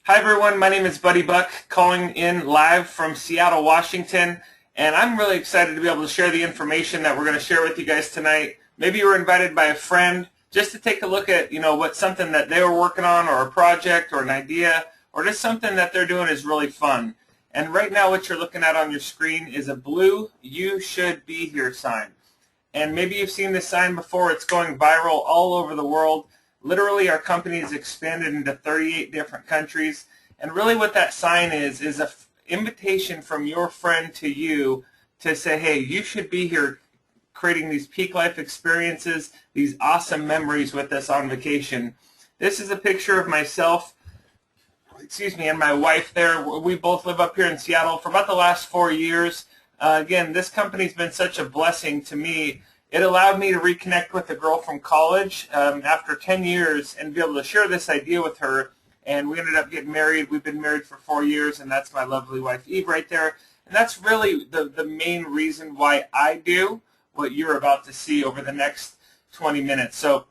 Hi everyone, my name is Buddy Buck, calling in live from Seattle, Washington, and I'm really excited to be able to share the information that we're going to share with you guys tonight. Maybe you were invited by a friend just to take a look at, what something that they were working on, or a project, or an idea, or just something that they're doing is really fun. And right now what you're looking at on your screen is a blue "You Should Be Here" sign. And maybe you've seen this sign before. It's going viral all over the world. Literally, our company has expanded into 38 different countries. And really what that sign is an invitation from your friend to you to say, hey, you should be here creating these peak life experiences, these awesome memories with us on vacation. This is a picture of myself, and my wife there. We both live up here in Seattle for about the last 4 years. Again, this company's been such a blessing to me. It allowed me to reconnect with a girl from college after 10 years and be able to share this idea with her. And we ended up getting married. We've been married for 4 years, and that's my lovely wife, Eve, right there. And that's really the main reason why I do what you're about to see over the next 20 minutes. So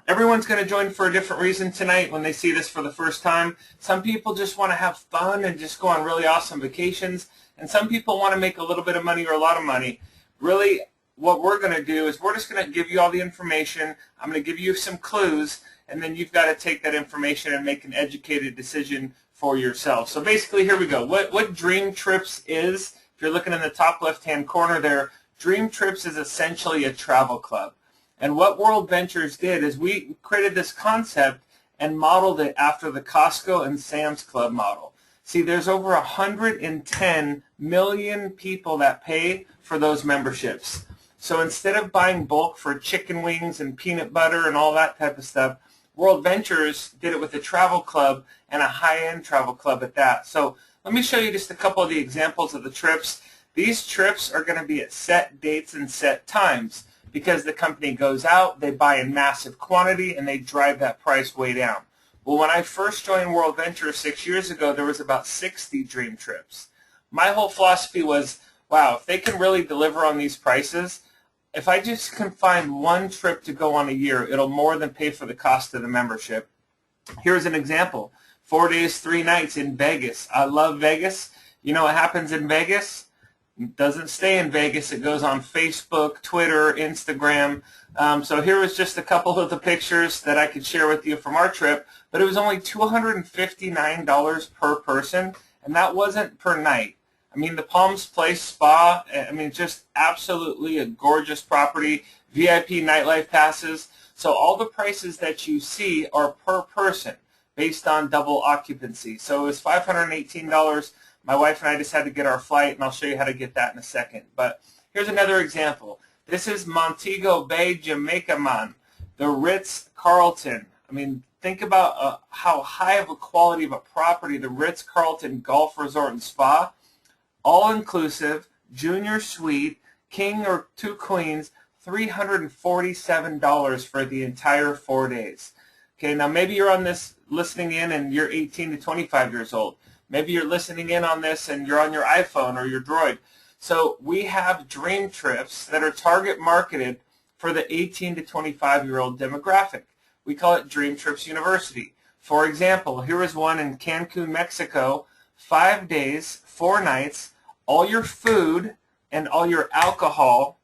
everyone's going to join for a different reason tonight when they see this for the first time. Some people just want to have fun and just go on really awesome vacations. And some people want to make a little bit of money or a lot of money. Really, what we're going to do is we're just going to give you all the information. I'm going to give you some clues, and then you've got to take that information and make an educated decision for yourself. So basically, here we go. What DreamTrips is, if you're looking in the top left-hand corner there, DreamTrips is essentially a travel club. And what World Ventures did is we created this concept and modeled it after the Costco and Sam's Club model. See, there's over 110 million people that pay for those memberships. So instead of buying bulk for chicken wings and peanut butter and all that type of stuff, World Ventures did it with a travel club, and a high-end travel club at that. So let me show you just a couple of the examples of the trips. These trips are going to be at set dates and set times because the company goes out, they buy in massive quantity, and they drive that price way down. Well, when I first joined World Ventures 6 years ago, there was about 60 DreamTrips. My whole philosophy was, wow, if they can really deliver on these prices, if I just can find one trip to go on a year, it'll more than pay for the cost of the membership. Here's an example. 4 days, 3 nights in Vegas. I love Vegas. You know what happens in Vegas? It doesn't stay in Vegas. It goes on Facebook, Twitter, Instagram. So here was just a couple of the pictures that I could share with you from our trip, but it was only $259 per person, and that wasn't per night. I mean, the Palms Place Spa, just absolutely a gorgeous property, VIP nightlife passes. So all the prices that you see are per person based on double occupancy. So it was $518. My wife and I just had to get our flight, and I'll show you how to get that in a second. But here's another example. This is Montego Bay, Jamaica, the Ritz-Carlton. I mean, think about how high of a quality of a property the Ritz-Carlton Golf Resort and Spa. All-inclusive, junior suite, king or 2 queens, $347 for the entire 4 days. Okay, now maybe you're on this listening in and you're 18 to 25 years old. Maybe you're listening in on this and you're on your iPhone or your Droid. So we have DreamTrips that are target marketed for the 18 to 25-year-old demographic. We call it DreamTrips University. For example, here is one in Cancun, Mexico, 5 days, 4 nights, all your food and all your alcohol,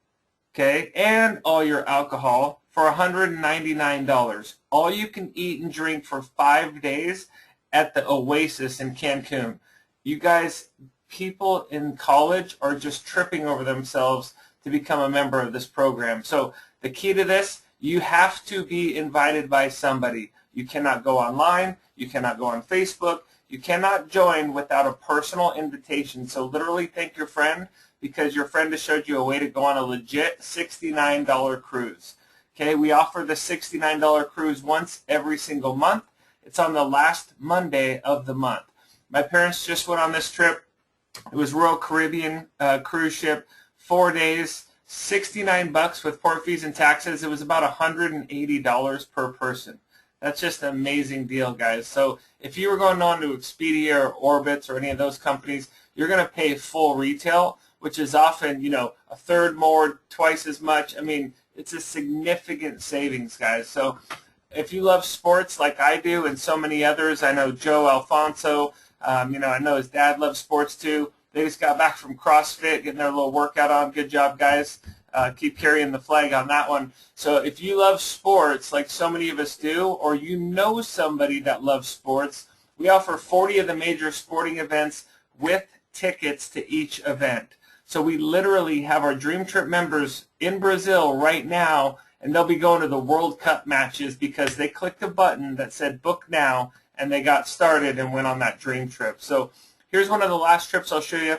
okay, and all your alcohol for $199. All you can eat and drink for 5 days at the Oasis in Cancun. You guys, people in college are just tripping over themselves to become a member of this program. So the key to this, you have to be invited by somebody. You cannot go online. You cannot go on Facebook. You cannot join without a personal invitation. So literally thank your friend, because your friend has showed you a way to go on a legit $69 cruise. Okay, we offer the $69 cruise once every single month. It's on the last Monday of the month. My parents just went on this trip. It was Royal Caribbean cruise ship, 4 days, $69 with port fees and taxes. It was about $180 per person. That's just an amazing deal, guys. So if you were going on to Expedia or Orbitz or any of those companies, you're going to pay full retail, which is often, a third more, twice as much. I mean, it's a significant savings, guys. So if you love sports like I do and so many others, I know Joe Alfonso, I know his dad loves sports too. They just got back from CrossFit, getting their little workout on. Good job, guys. Keep carrying the flag on that one. So if you love sports like so many of us do, or you know somebody that loves sports, we offer 40 of the major sporting events with tickets to each event. So we literally have our Dream Trip members in Brazil right now, and they'll be going to the World Cup matches because they clicked a button that said book now, and they got started and went on that Dream Trip. So here's one of the last trips I'll show you.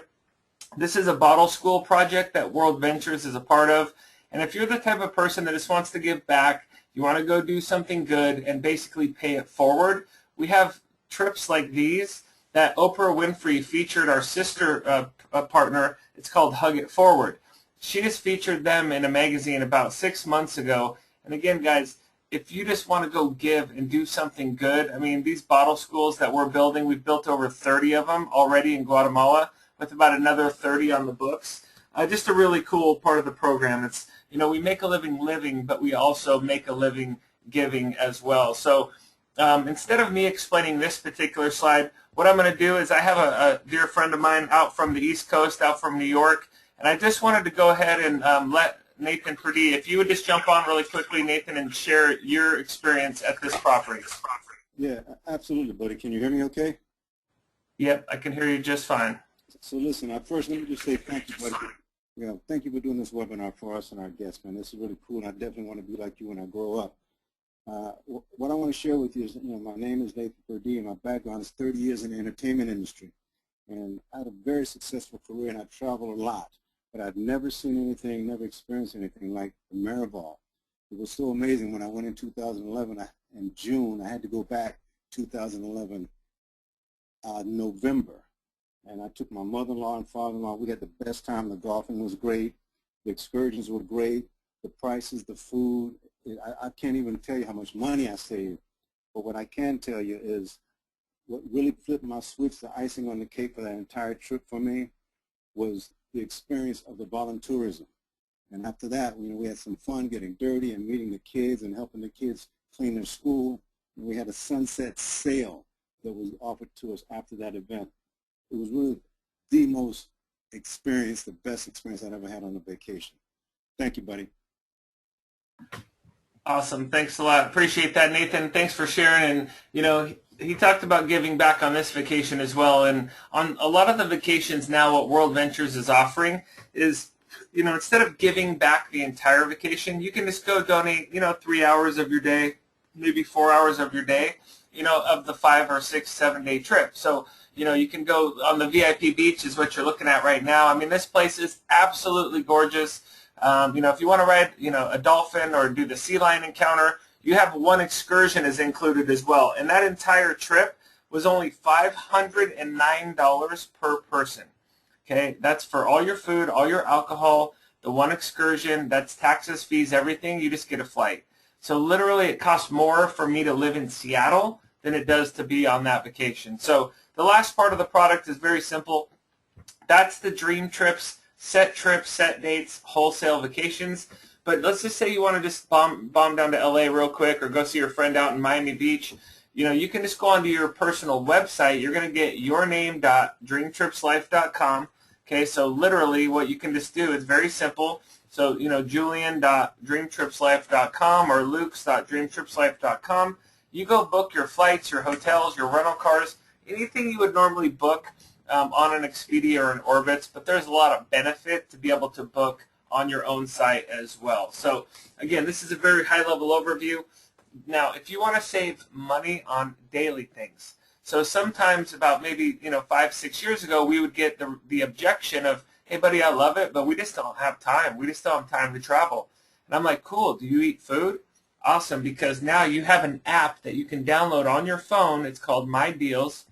This is a bottle school project that World Ventures is a part of. And if you're the type of person that just wants to give back, you want to go do something good and basically pay it forward, we have trips like these that Oprah Winfrey featured our sister partner. It's called Hug It Forward. She just featured them in a magazine about 6 months ago. And again, guys, if you just want to go give and do something good, I mean, these bottle schools that we're building, we've built over 30 of them already in Guatemala, with about another 30 on the books. Just a really cool part of the program. It's, we make a living, but we also make a living giving as well. So instead of me explaining this particular slide, what I'm going to do is I have a dear friend of mine out from the East Coast, out from New York, and I just wanted to go ahead and let Nathan Purdy, if you would just jump on really quickly, Nathan, and share your experience at this property. Yeah, absolutely, buddy. Can you hear me okay? Yep, I can hear you just fine. So listen, first let me just say thank you, buddy. Thank you for doing this webinar for us and our guests, man. This is really cool, and I definitely want to be like you when I grow up. What I want to share with you is, my name is Nathan Purdy, and my background is 30 years in the entertainment industry. And I had a very successful career, and I traveled a lot. But I'd never seen anything, never experienced anything like the Marival. It was so amazing. When I went in 2011, in June, I had to go back 2011, November. And I took my mother-in-law and father-in-law. We had the best time. The golfing was great. The excursions were great. The prices, the food. I can't even tell you how much money I saved. But what I can tell you is what really flipped my switch, the icing on the cake for that entire trip for me, was the experience of the voluntourism. And after that, we had some fun getting dirty and meeting the kids and helping the kids clean their school. And we had a sunset sail that was offered to us after that event. It was really the best experience I'd ever had on a vacation. Thank you, buddy. Awesome. Thanks a lot. Appreciate that, Nathan. Thanks for sharing. And, he talked about giving back on this vacation as well. And on a lot of the vacations now, what World Ventures is offering is, instead of giving back the entire vacation, you can just go donate, 3 hours of your day, maybe 4 hours of your day, of the 5 or 6, 7 day trip. So, you can go on the VIP beach is what you're looking at right now. I mean, this place is absolutely gorgeous. If you want to ride, a dolphin or do the sea lion encounter, you have one excursion is included as well. And that entire trip was only $509 per person. Okay, that's for all your food, all your alcohol, the one excursion, that's taxes, fees, everything. You just get a flight. So literally it costs more for me to live in Seattle than it does to be on that vacation. So the last part of the product is very simple. That's the DreamTrips, set dates, wholesale vacations. But let's just say you want to just bomb down to LA real quick or go see your friend out in Miami Beach. You can just go onto your personal website. You're going to get yourname.dreamtripslife.com. Okay, so literally what you can just do is very simple. So, julian.dreamtripslife.com or luke's.dreamtripslife.com. You go book your flights, your hotels, your rental cars, anything you would normally book on an Expedia or an Orbitz, but there's a lot of benefit to be able to book on your own site as well. So again, this is a very high-level overview. Now, if you want to save money on daily things, so sometimes about maybe 5, 6 years ago, we would get the objection of, hey buddy, I love it, but we just don't have time. We just don't have time to travel. And I'm like, cool, do you eat food? Awesome, because now you have an app that you can download on your phone. It's called My Deals.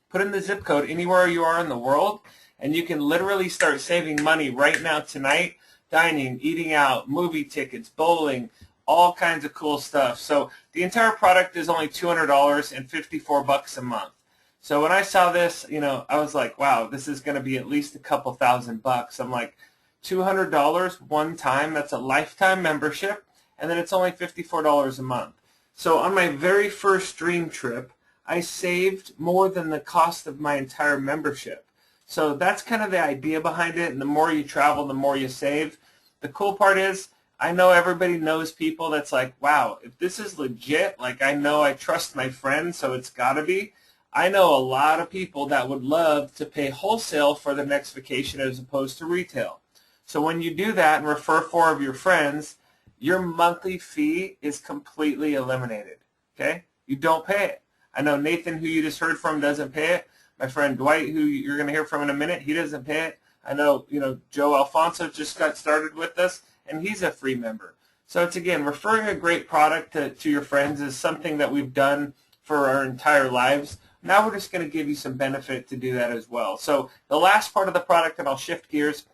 Put in the zip code anywhere you are in the world, and you can literally start saving money right now tonight, dining, eating out, movie tickets, bowling, all kinds of cool stuff. So the entire product is only $200 and $54 a month. So when I saw this, I was like, wow, this is going to be at least a couple $1,000. I'm like, $200 one time, that's a lifetime membership, and then it's only $54 a month. So on my very first dream trip, I saved more than the cost of my entire membership. So that's kind of the idea behind it, and the more you travel, the more you save. The cool part is, I know everybody knows people that's like, wow, if this is legit, like I know I trust my friend, so it's got to be. I know a lot of people that would love to pay wholesale for their next vacation as opposed to retail. So when you do that and refer 4 of your friends, your monthly fee is completely eliminated, okay? You don't pay it. I know Nathan, who you just heard from, doesn't pay it. My friend Dwight, who you're going to hear from in a minute, he doesn't pay it. I know, Joe Alfonso just got started with us, and he's a free member. So it's, again, referring a great product to your friends is something that we've done for our entire lives. Now we're just going to give you some benefit to do that as well. So the last part of the product, and I'll shift gears,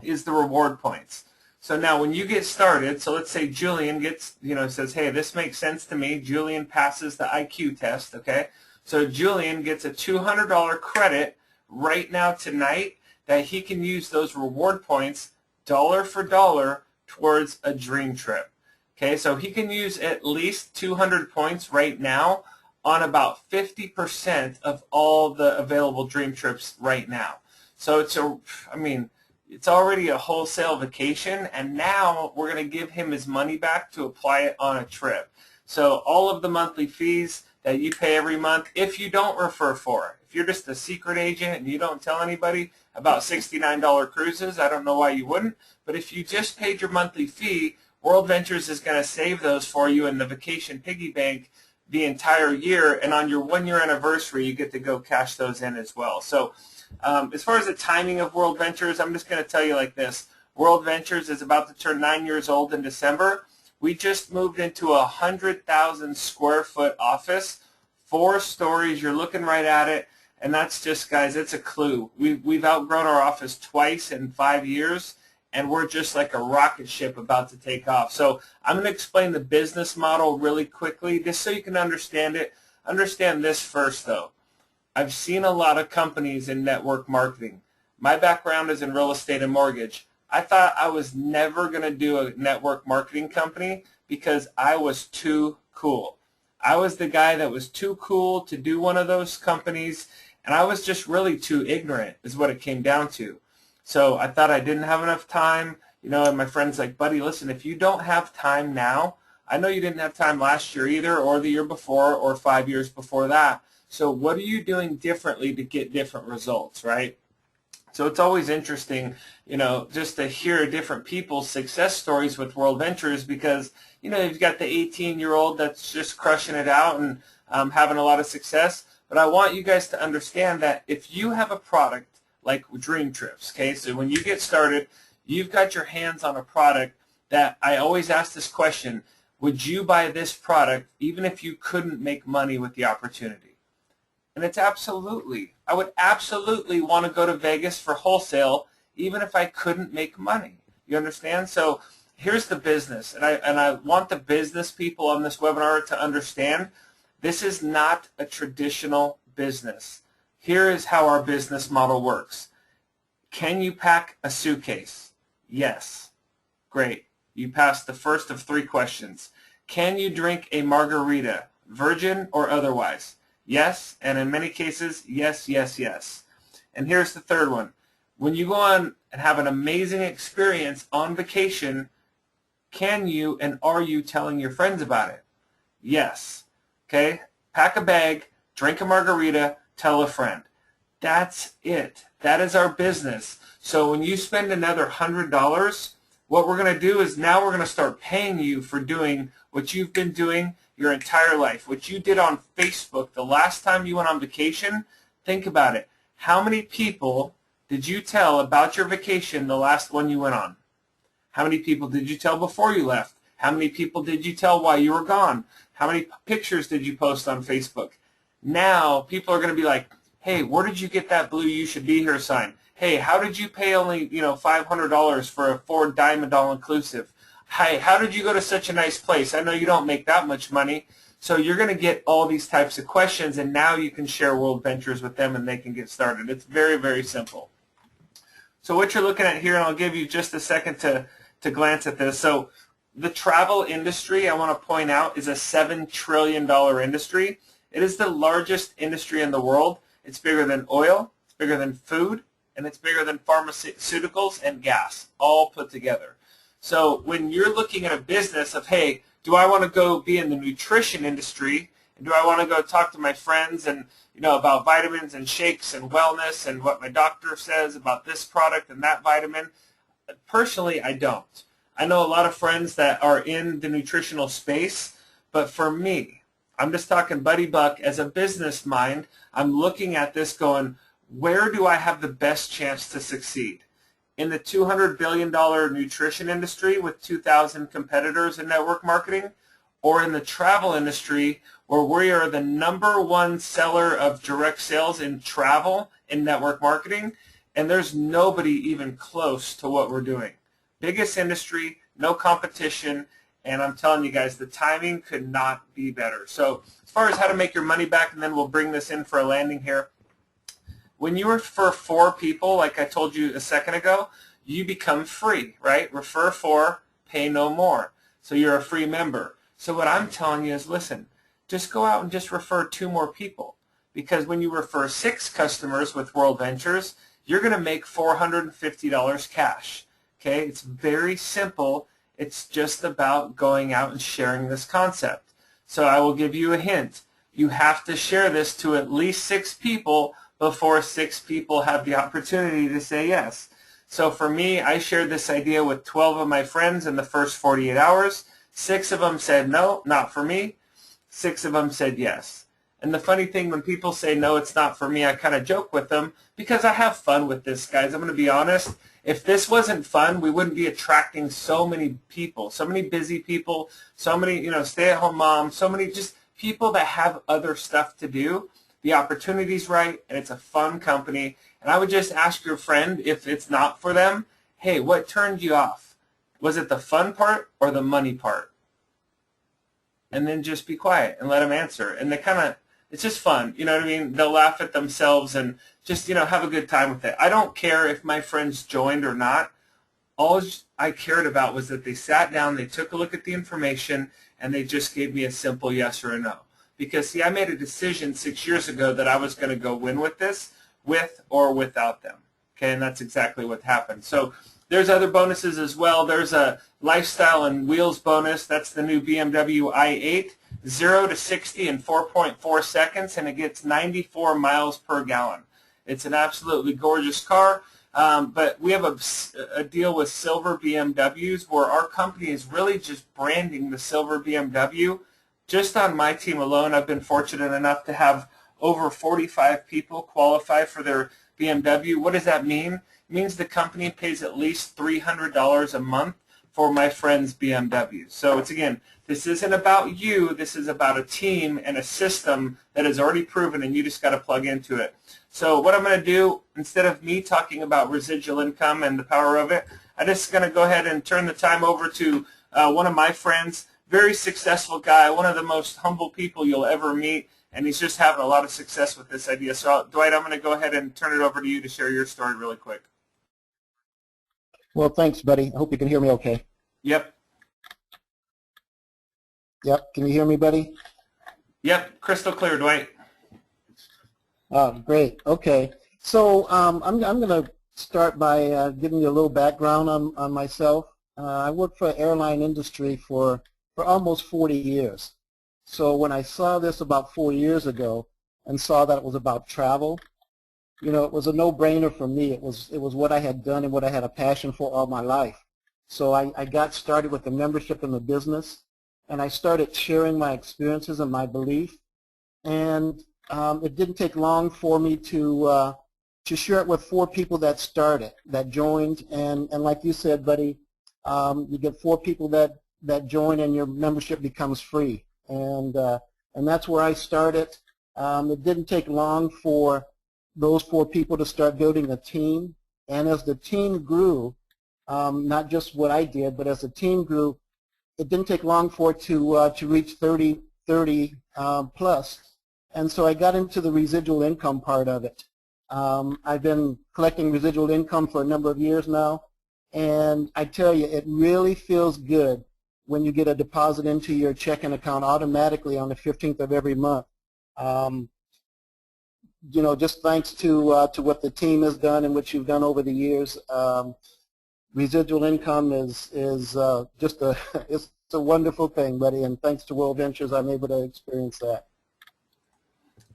is the reward points. So now when you get started, so let's say Julian gets, says, hey, this makes sense to me. Julian passes the IQ test, okay? So Julian gets a $200 credit right now tonight that he can use those reward points dollar for dollar towards a dream trip. Okay, so he can use at least 200 points right now on about 50% of all the available dream trips right now. So it's already a wholesale vacation, and now we're going to give him his money back to apply it on a trip. So all of the monthly fees that you pay every month, if you don't refer 4, if you're just a secret agent and you don't tell anybody about $69 cruises, I don't know why you wouldn't, but if you just paid your monthly fee, World Ventures is going to save those for you in the vacation piggy bank the entire year, and on your 1-year anniversary, you get to go cash those in as well. So as far as the timing of World Ventures, I'm just going to tell you like this. World Ventures is about to turn 9 years old in December. We just moved into a 100,000 square foot office, 4 stories. You're looking right at it, and that's just, guys, it's a clue. We've outgrown our office twice in 5 years, and we're just like a rocket ship about to take off. So I'm going to explain the business model really quickly, just so you can understand it. Understand this first, though. I've seen a lot of companies in network marketing. My background is in real estate and mortgage. I thought I was never going to do a network marketing company because I was too cool. I was the guy that was too cool to do one of those companies, and I was just really too ignorant is what it came down to. So I thought I didn't have enough time, and my friend's like, buddy, listen, if you don't have time now, I know you didn't have time last year either, or the year before, or 5 years before that. So what are you doing differently to get different results, right? So it's always interesting, just to hear different people's success stories with World Ventures because, you've got the 18-year-old that's just crushing it out and having a lot of success. But I want you guys to understand that if you have a product like DreamTrips, okay, so when you get started, you've got your hands on a product that I always ask this question, would you buy this product even if you couldn't make money with the opportunity? And it's absolutely. I would absolutely want to go to Vegas for wholesale even if I couldn't make money. You understand? So here's the business, and I want the business people on this webinar to understand this is not a traditional business. Here is how our business model works. Can you pack a suitcase? Yes. Great. You passed the first of 3 questions. Can you drink a margarita, virgin or otherwise? Yes, and in many cases, yes, yes, yes. And here's the third one. When you go on and have an amazing experience on vacation, can you and are you telling your friends about it? Yes. Okay? Pack a bag, drink a margarita, tell a friend. That's it. That is our business. So when you spend another $100, what we're going to do is now we're going to start paying you for doing what you've been doing your entire life. What you did on Facebook the last time you went on vacation, think about it. How many people did you tell about your vacation the last one you went on? How many people did you tell before you left? How many people did you tell while you were gone? How many pictures did you post on Facebook? Now people are going to be like, hey, where did you get that blue you should be here sign? Hey, how did you pay only $500 for a Ford Diamond all-inclusive? Hey, how did you go to such a nice place? I know you don't make that much money. So you're going to get all these types of questions, and now you can share World Ventures with them, and they can get started. It's very, very simple. So what you're looking at here, and I'll give you just a second to glance at this. So The travel industry, I want to point out, is a $7 trillion industry. It is the largest industry in the world. It's bigger than oil, it's bigger than food, and it's bigger than pharmaceuticals and gas, all put together. So when you're looking at a business of, hey, do I want to go be in the nutrition industry, and do I want to go talk to my friends and about vitamins and shakes and wellness and what my doctor says about this product and that vitamin? Personally, I don't. I know a lot of friends that are in the nutritional space, but for me, I'm just talking Buddy Buck as a business mind. I'm looking at this going, where do I have the best chance to succeed? In the $200 billion nutrition industry with 2,000 competitors in network marketing, or in the travel industry where we are the #1 seller of direct sales in travel in network marketing, and there's nobody even close to what we're doing. Biggest industry, no competition, and I'm telling you guys, the timing could not be better. So as far as how to make your money back, and then we'll bring this in for a landing here, when you refer 4 people, like I told you a second ago, you become free, right? Refer 4, pay no more. So you're a free member. So what I'm telling you is, listen, just go out and just refer 2 more people. Because when you refer 6 customers with World Ventures, you're going to make $450 cash. Okay, it's very simple. It's just about going out and sharing this concept. So I will give you a hint. You have to share this to at least 6 people before 6 people have the opportunity to say yes. So for me, I shared this idea with 12 of my friends in the first 48 hours. 6 of them said no, not for me. 6 of them said yes. And the funny thing, when people say no, it's not for me, I kind of joke with them because I have fun with this, guys. I'm going to be honest. If this wasn't fun, we wouldn't be attracting so many people, so many busy people, so many, stay-at-home moms, so many just people that have other stuff to do. The opportunity's right, and it's a fun company. And I would just ask your friend, if it's not for them, hey, what turned you off? Was it the fun part or the money part? And then just be quiet and let them answer. And they it's just fun, you know what I mean? They'll laugh at themselves and just, have a good time with it. I don't care if my friends joined or not. All I cared about was that they sat down, they took a look at the information, and they just gave me a simple yes or a no. Because, see, I made a decision 6 years ago that I was going to go win with this, with or without them. Okay, and that's exactly what happened. So there's other bonuses as well. There's a lifestyle and wheels bonus. That's the new BMW i8, 0 to 60 in 4.4 seconds, and it gets 94 miles per gallon. It's an absolutely gorgeous car. But we have a deal with silver BMWs where our company is really just branding the silver BMW. Just on my team alone, I've been fortunate enough to have over 45 people qualify for their BMW. What does that mean? It means the company pays at least $300 a month for my friend's BMW. So it's, again, this isn't about you. This is about a team and a system that is already proven, and you just got to plug into it. So what I'm going to do, instead of me talking about residual income and the power of it, I'm just going to go ahead and turn the time over to one of my friends. Very successful guy, one of the most humble people you'll ever meet, and he's just having a lot of success with this idea. So, Dwight, I'm going to go ahead and turn it over to you to share your story really quick. Well, thanks, buddy. I hope you can hear me okay. Yep. Yep. Can you hear me, buddy? Yep. Crystal clear, Dwight. Great. Okay. So I'm going to start by giving you a little background on myself. I worked for the airline industry for almost 40 years. So when I saw this about 4 years ago and saw that it was about travel, it was a no-brainer for me. It was what I had done and what I had a passion for all my life. So I got started with the membership in the business, and I started sharing my experiences and my belief. And it didn't take long for me to share it with 4 people that joined. And like you said, buddy, you get 4 people that join, and your membership becomes free. And that's where I started. It didn't take long for those 4 people to start building a team. And as the team grew, not just what I did, but as the team grew, it didn't take long for it to reach 30 plus. And so I got into the residual income part of it. I've been collecting residual income for a number of years now, and I tell you, it really feels good when you get a deposit into your checking account automatically on the 15th of every month. You know, just thanks to what the team has done and what you've done over the years, residual income is just a it's a wonderful thing, buddy. And thanks to World Ventures, I'm able to experience that.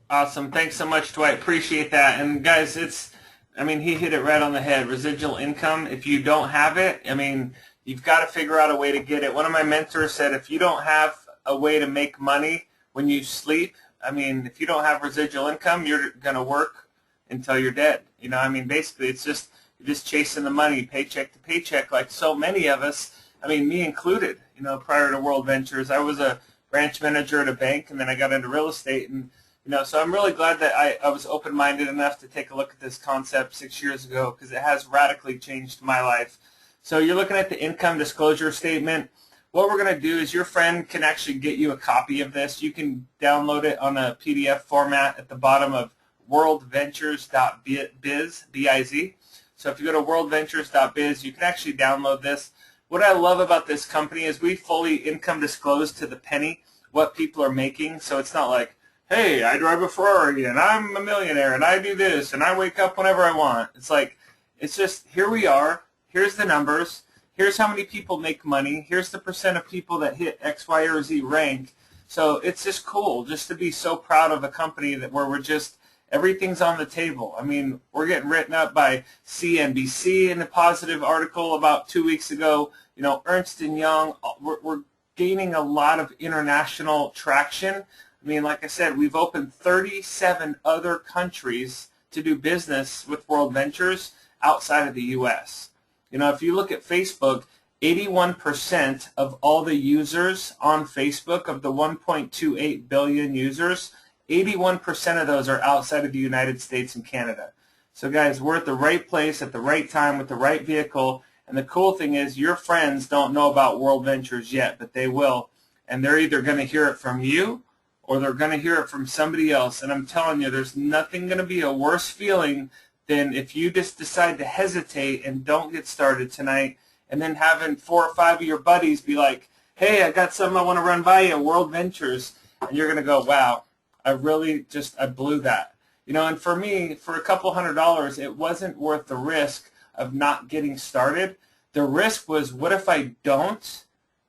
Awesome. Thanks so much, Dwight. Appreciate that. And guys, I mean, he hit it right on the head. Residual income, if you don't have it, I mean, you've got to figure out a way to get it. One of my mentors said, if you don't have a way to make money when you sleep, I mean, if you don't have residual income, you're going to work until you're dead. You know, I mean, basically, it's just, you're just chasing the money, paycheck to paycheck, like so many of us, I mean, me included. You know, prior to World Ventures, I was a branch manager at a bank, and then I got into real estate, and you know, so I'm really glad that I was open-minded enough to take a look at this concept 6 years ago, because it has radically changed my life. So you're looking at the income disclosure statement. What we're going to do is your friend can actually get you a copy of this. You can download it on a PDF format at the bottom of worldventures.biz, B-I-Z. So if you go to worldventures.biz, you can actually download this. What I love about this company is we fully income disclose to the penny what people are making. So it's not like, hey, I drive a Ferrari, and I'm a millionaire, and I do this, and I wake up whenever I want. It's like, it's just, here we are, here's the numbers, here's how many people make money, here's the percent of people that hit X, Y, or Z rank. So it's just cool just to be so proud of a company that where we're just, everything's on the table. I mean, we're getting written up by CNBC in a positive article about 2 weeks ago. You know, Ernst & Young, we're gaining a lot of international traction. I mean, like I said, we've opened 37 other countries to do business with World Ventures outside of the U.S. You know, if you look at Facebook, 81% of all the users on Facebook, of the 1.28 billion users, 81% of those are outside of the United States and Canada. So guys, we're at the right place at the right time with the right vehicle. And the cool thing is your friends don't know about World Ventures yet, but they will. And they're either going to hear it from you or they're going to hear it from somebody else. And I'm telling you, there's nothing going to be a worse feeling than if you just decide to hesitate and don't get started tonight, and then having 4 or 5 of your buddies be like, hey, I got something I want to run by you, World Ventures. And you're going to go, wow, I blew that. You know, and for me, for a couple $100, it wasn't worth the risk of not getting started. The risk was, what if I don't?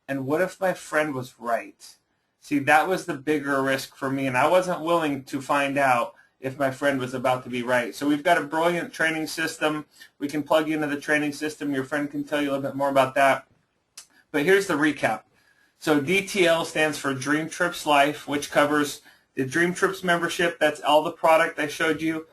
And what if my friend was right? See, that was the bigger risk for me, and I wasn't willing to find out if my friend was about to be right. So we've got a brilliant training system. We can plug you into the training system. Your friend can tell you a little bit more about that. But here's the recap. So DTL stands for DreamTrips Life, which covers the DreamTrips membership. That's all the product I showed you.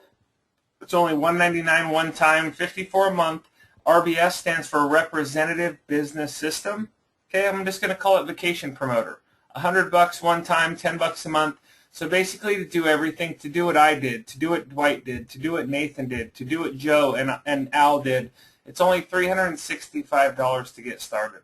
It's only $199 one time, $54 a month. RBS stands for Representative Business System. Okay, I'm just going to call it Vacation Promoter. $100 one time, $10 a month. So basically to do everything, to do what I did, to do what Dwight did, to do what Nathan did, to do what Joe and Al did, it's only $365 to get started.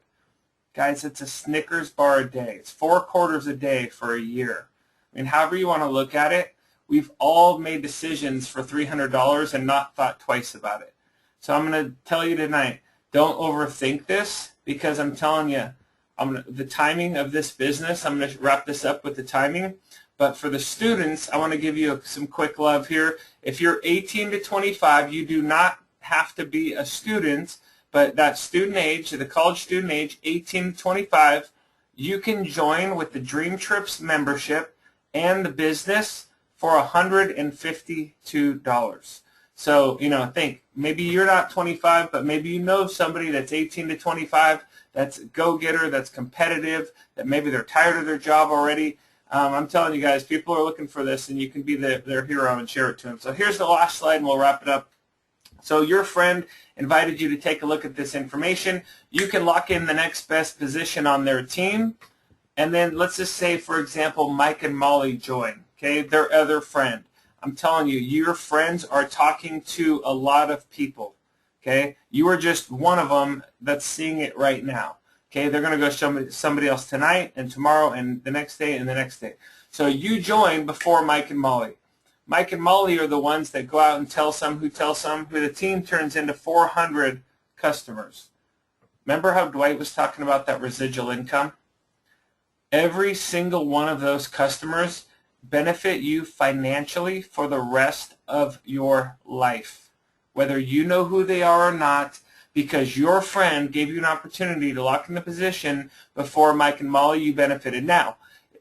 Guys, it's a Snickers bar a day. It's 4 quarters a day for a year. I mean, however you want to look at it, we've all made decisions for $300 and not thought twice about it. So I'm going to tell you tonight, don't overthink this, because I'm telling you, the timing of this business, I'm going to wrap this up with the timing. But for the students, I want to give you some quick love here. If you're 18 to 25, you do not have to be a student, but that student age, the college student age, 18 to 25, you can join with the DreamTrips membership and the business for $152. So, you know, think, maybe you're not 25, but maybe you know somebody that's 18 to 25, that's a go-getter, that's competitive, that maybe they're tired of their job already. I'm telling you guys, people are looking for this, and you can be their hero and share it to them. So here's the last slide, and we'll wrap it up. So your friend invited you to take a look at this information. You can lock in the next best position on their team. And then let's just say, for example, Mike and Molly join, okay, their other friend. I'm telling you, your friends are talking to a lot of people, okay? You are just one of them that's seeing it right now. Okay, they're going to go show somebody else tonight and tomorrow and the next day and the next day. So you join before Mike and Molly. Mike and Molly are the ones that go out and tell some, who the team turns into 400 customers. Remember how Dwight was talking about that residual income? Every single one of those customers benefit you financially for the rest of your life, whether you know who they are or not, because your friend gave you an opportunity to lock in the position before Mike and Molly. You benefited. Now,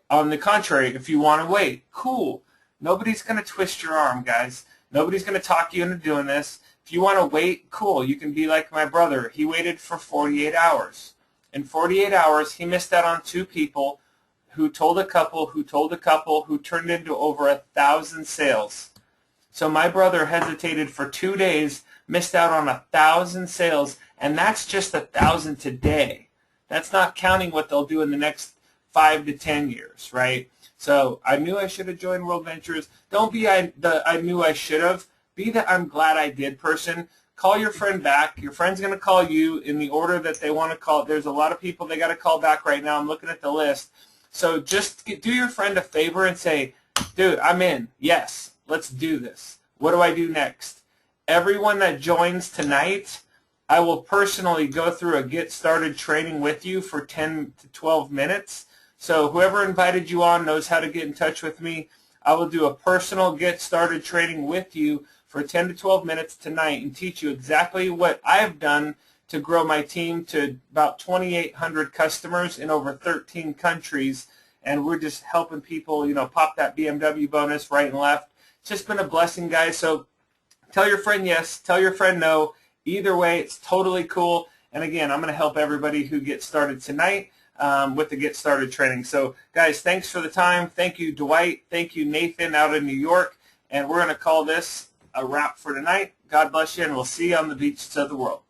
on the contrary, if you want to wait, cool. Nobody's going to twist your arm, guys. Nobody's going to talk you into doing this. If you want to wait, cool. You can be like my brother. He waited for 48 hours. In 48 hours, he missed out on 2 people who told a couple, who told a couple, who turned into over 1,000 sales. So my brother hesitated for 2 days, missed out on 1,000 sales, and that's just 1,000 today. That's not counting what they'll do in the next 5 to 10 years, right? So I knew I should have joined World Ventures. Don't be the I knew I should have. Be the I'm glad I did person. Call your friend back. Your friend's going to call you in the order that they want to call. There's a lot of people they got to call back right now. I'm looking at the list. So just do your friend a favor and say, dude, I'm in. Yes, let's do this. What do I do next? Everyone that joins tonight, I will personally go through a get started training with you for 10 to 12 minutes. So whoever invited you on knows how to get in touch with me. I will do a personal get started training with you for 10 to 12 minutes tonight and teach you exactly what I've done to grow my team to about 2,800 customers in over 13 countries. And we're just helping people, you know, pop that BMW bonus right and left. It's just been a blessing, guys. So tell your friend yes, tell your friend no. Either way, it's totally cool. And again, I'm going to help everybody who gets started tonight with the Get Started training. So, guys, thanks for the time. Thank you, Dwight. Thank you, Nathan, out in New York. And we're going to call this a wrap for tonight. God bless you, and we'll see you on the beaches of the world.